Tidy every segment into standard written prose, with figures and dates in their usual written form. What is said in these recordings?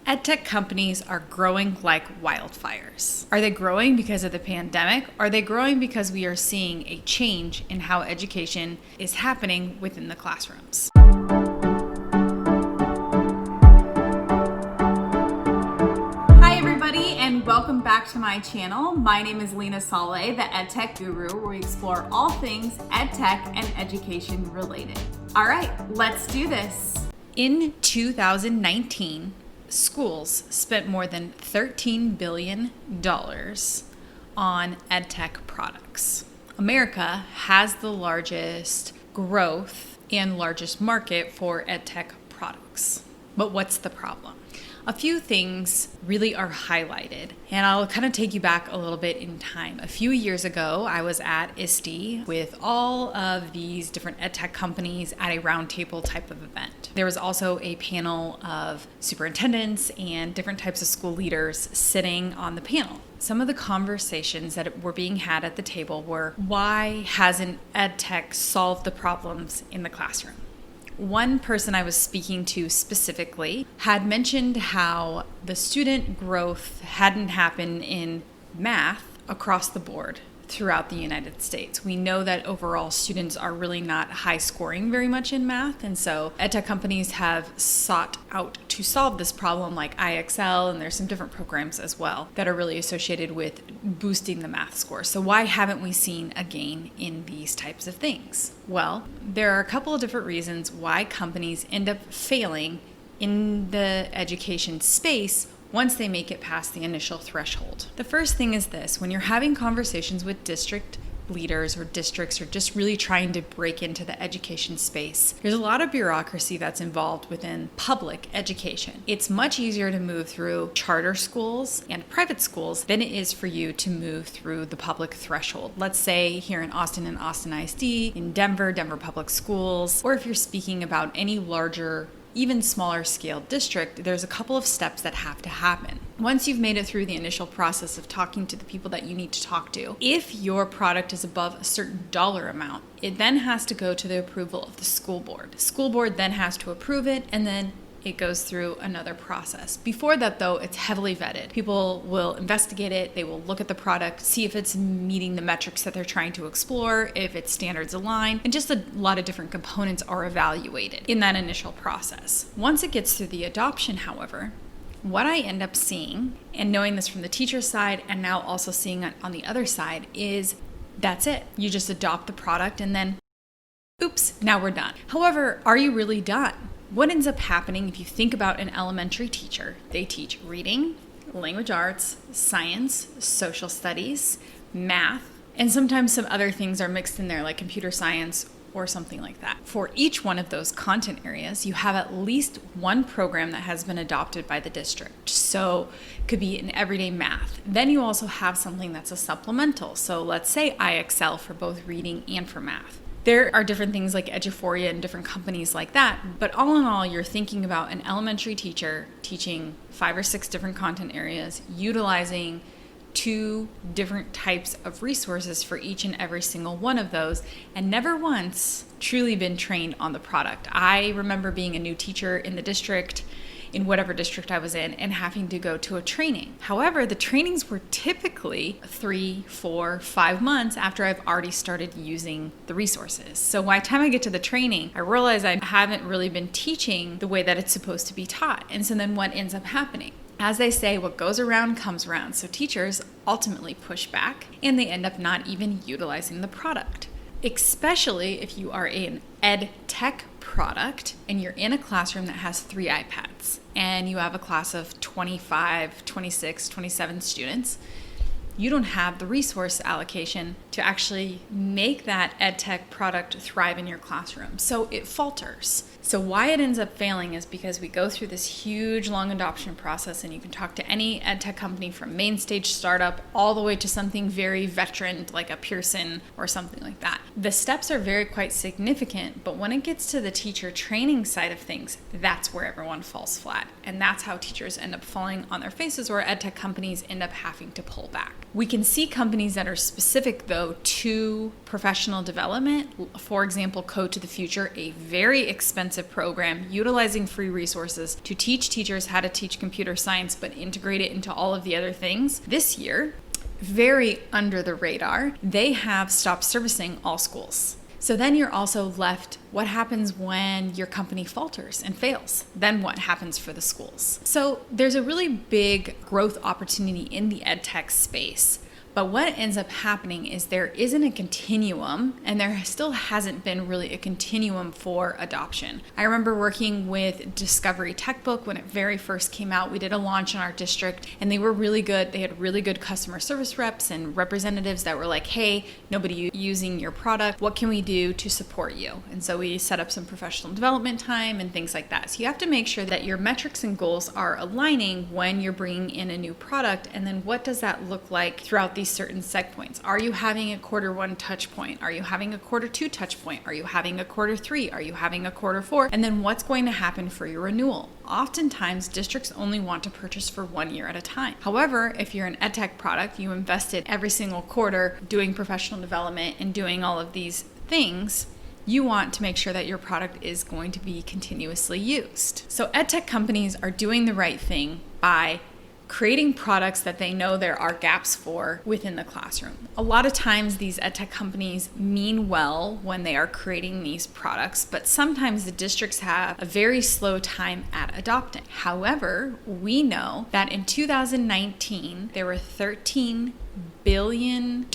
Edtech companies are growing like wildfires. Are they growing because of the pandemic? Are they growing because we are seeing a change in how education is happening within the classrooms? Hi everybody, and welcome back to my channel. My name is Lena Saleh, the Edtech Guru, where we explore all things Edtech and education related. All right, let's do this. In 2019, schools spent more than $13 billion on edtech products. America has the largest growth and largest market for edtech products. But what's the problem? A few things really are highlighted, and I'll kind of take you back a little bit in time. A few years ago, I was at ISTE with all of these different edtech companies at a roundtable type of event. There was also a panel of superintendents and different types of school leaders sitting on the panel. Some of the conversations that were being had at the table were, why hasn't edtech solved the problems in the classroom? One person I was speaking to specifically had mentioned how the student growth hadn't happened in math across the board throughout the United States. We know that overall students are really not high scoring very much in math, and so edtech companies have sought out to solve this problem like IXL, and there's some different programs as well that are really associated with boosting the math score. So why haven't we seen a gain in these types of things? Well, there are a couple of different reasons why companies end up failing in the education space once they make it past the initial threshold. The first thing is this: when you're having conversations with district leaders or districts or just really trying to break into the education space, there's a lot of bureaucracy that's involved within public education. It's much easier to move through charter schools and private schools than it is for you to move through the public threshold. Let's say here in Austin and Austin ISD, in Denver Public Schools, or if you're speaking about any larger, even smaller scale district, there's a couple of steps that have to happen. Once you've made it through the initial process of talking to the people that you need to talk to, if your product is above a certain dollar amount, it then has to go to the approval of the school board. The school board then has to approve it, and then it goes through another process. Before that, though, it's heavily vetted. People will investigate it, they will look at the product, see if it's meeting the metrics that they're trying to explore, if its standards align, and just a lot of different components are evaluated in that initial process. Once it gets through the adoption, however, what I end up seeing, and knowing this from the teacher side and now also seeing it on the other side, is that's it. You just adopt the product and then, oops, now we're done. However, are you really done? What ends up happening if you think about an elementary teacher? They teach reading, language arts, science, social studies, math, and sometimes some other things are mixed in there like computer science or something like that. For each one of those content areas, you have at least one program that has been adopted by the district. So it could be in everyday math. Then you also have something that's a supplemental. So let's say IXL for both reading and for math. There are different things like Eduphoria and different companies like that, but all in all, you're thinking about an elementary teacher teaching 5 or 6 different content areas, utilizing 2 different types of resources for each and every single one of those, and never once truly been trained on the product. I remember being a new teacher in the district, in whatever district I was in, and having to go to a training. However, the trainings were typically 3, 4, 5 months after I've already started using the resources. So by the time I get to the training, I realize I haven't really been teaching the way that it's supposed to be taught. And so then what ends up happening? As they say, what goes around comes around. So teachers ultimately push back and they end up not even utilizing the product. Especially if you are an ed tech product and you're in a classroom that has 3 iPads and you have a class of 25, 26, 27 students, you don't have the resource allocation to actually make that edtech product thrive in your classroom. So it falters. So why it ends up failing is because we go through this huge long adoption process, and you can talk to any edtech company from main stage startup all the way to something very veteran like a Pearson or something like that. The steps are very quite significant, but when it gets to the teacher training side of things, that's where everyone falls flat. And that's how teachers end up falling on their faces, where edtech companies end up having to pull back. We can see companies that are specific, though, to professional development. For example, Code to the Future, a very expensive comprehensive program utilizing free resources to teach teachers how to teach computer science but integrate it into all of the other things. This year, very under the radar, they have stopped servicing all schools. So then you're also left, what happens when your company falters and fails? Then what happens for the schools? So there's a really big growth opportunity in the edtech space. But what ends up happening is there isn't a continuum, and there still hasn't been really a continuum for adoption. I remember working with Discovery Techbook when it very first came out. We did a launch in our district, and they were really good. They had really good customer service reps and representatives that were like, hey, nobody using your product. What can we do to support you? And so we set up some professional development time and things like that. So you have to make sure that your metrics and goals are aligning when you're bringing in a new product, and then what does that look like throughout these certain seg points? Are you having a quarter one touch point? Are you having a quarter two touch point? Are you having a quarter three? Are you having a quarter four? And then what's going to happen for your renewal? Oftentimes, districts only want to purchase for 1 year at a time. However, if you're an edtech product, you invested every single quarter doing professional development and doing all of these things, you want to make sure that your product is going to be continuously used. So edtech companies are doing the right thing by creating products that they know there are gaps for within the classroom. A lot of times these edtech companies mean well when they are creating these products, but sometimes the districts have a very slow time at adopting. However, we know that in 2019, there were $13 billion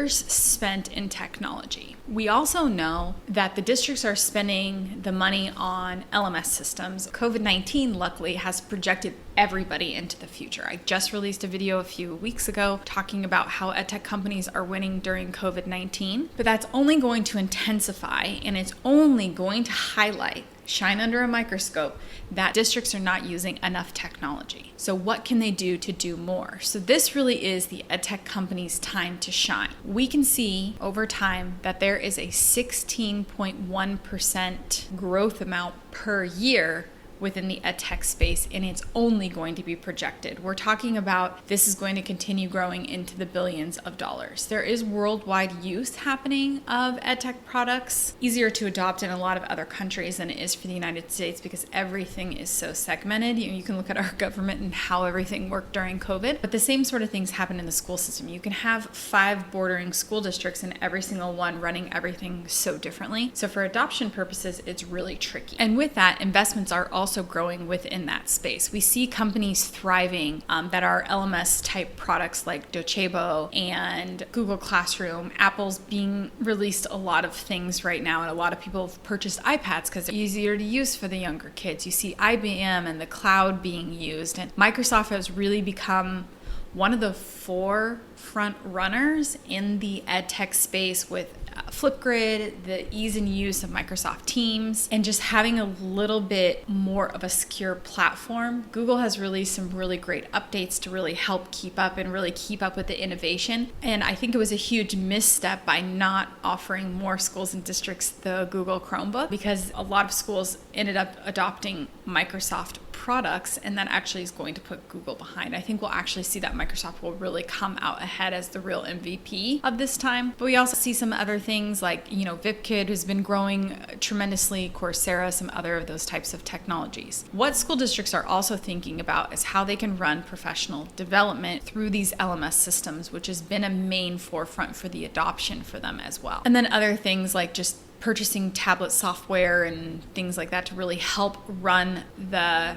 spent in technology. We also know that the districts are spending the money on LMS systems. COVID-19, luckily, has projected everybody into the future. I just released a video a few weeks ago talking about how edtech companies are winning during COVID-19, but that's only going to intensify, and it's only going to highlight, shine under a microscope, that districts are not using enough technology. So what can they do to do more? So this really is the edtech company's time to shine. We can see over time that there is a 16.1% growth amount per year within the edtech space, and it's only going to be projected. We're talking about this is going to continue growing into the billions of dollars. There is worldwide use happening of edtech products, easier to adopt in a lot of other countries than it is for the United States because everything is so segmented. You can look at our government and how everything worked during COVID, but the same sort of things happen in the school system. You can have 5 bordering school districts and every single one running everything so differently. So for adoption purposes, it's really tricky. And with that, investments are also growing within that space. We see companies thriving that are LMS type products like Docebo and Google Classroom. Apple's being released a lot of things right now, and a lot of people have purchased iPads because they're easier to use for the younger kids. You see IBM and the cloud being used, and Microsoft has really become one of the forefront runners in the edtech space with Flipgrid, the ease and use of Microsoft Teams, and just having a little bit more of a secure platform. Google has released some really great updates to really help keep up with the innovation. And I think it was a huge misstep by not offering more schools and districts the Google Chromebook, because a lot of schools ended up adopting Microsoft products, and that actually is going to put Google behind. I think we'll actually see that Microsoft will really come out ahead as the real MVP of this time. But we also see some other things like, VipKid has been growing tremendously, Coursera, some other of those types of technologies. What school districts are also thinking about is how they can run professional development through these LMS systems, which has been a main forefront for the adoption for them as well. And then other things like just purchasing tablet software and things like that to really help run the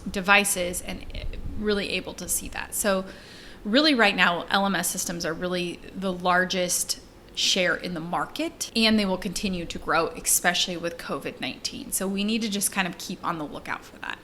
devices and really able to see that. So really right now, LMS systems are really the largest share in the market, and they will continue to grow, especially with COVID-19. So we need to just kind of keep on the lookout for that.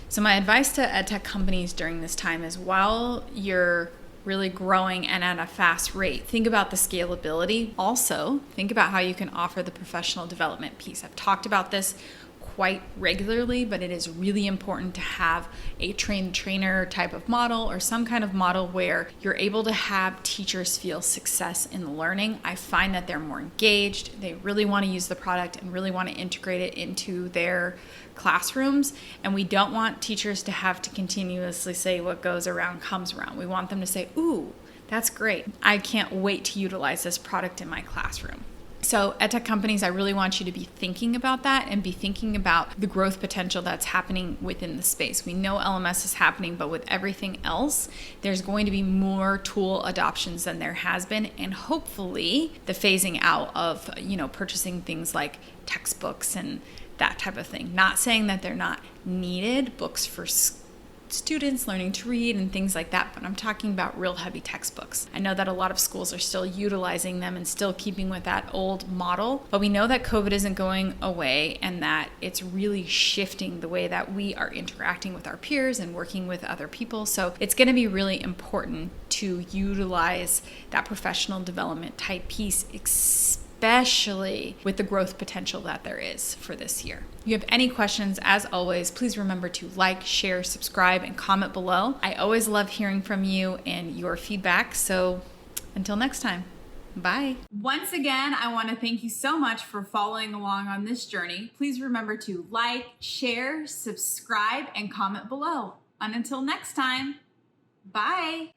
So my advice to edtech companies during this time is, while you're really growing and at a fast rate, think about the scalability. Also, think about how you can offer the professional development piece. I've talked about this quite regularly, but it is really important to have a trainer type of model, or some kind of model where you're able to have teachers feel success in the learning. I find that they're more engaged, they really want to use the product and really want to integrate it into their classrooms, and we don't want teachers to have to continuously say what goes around comes around. We want them to say, ooh, that's great. I can't wait to utilize this product in my classroom. So EdTech companies, I really want you to be thinking about that and be thinking about the growth potential that's happening within the space. We know LMS is happening, but with everything else, there's going to be more tool adoptions than there has been. And hopefully the phasing out of, purchasing things like textbooks and that type of thing. Not saying that they're not needed, books for students learning to read and things like that, but I'm talking about real heavy textbooks. I know that a lot of schools are still utilizing them and still keeping with that old model, but we know that COVID isn't going away and that it's really shifting the way that we are interacting with our peers and working with other people. So it's going to be really important to utilize that professional development type piece, especially with the growth potential that there is for this year. If you have any questions, as always, please remember to like, share, subscribe, and comment below. I always love hearing from you and your feedback. So until next time, bye. Once again, I want to thank you so much for following along on this journey. Please remember to like, share, subscribe, and comment below. And until next time, bye.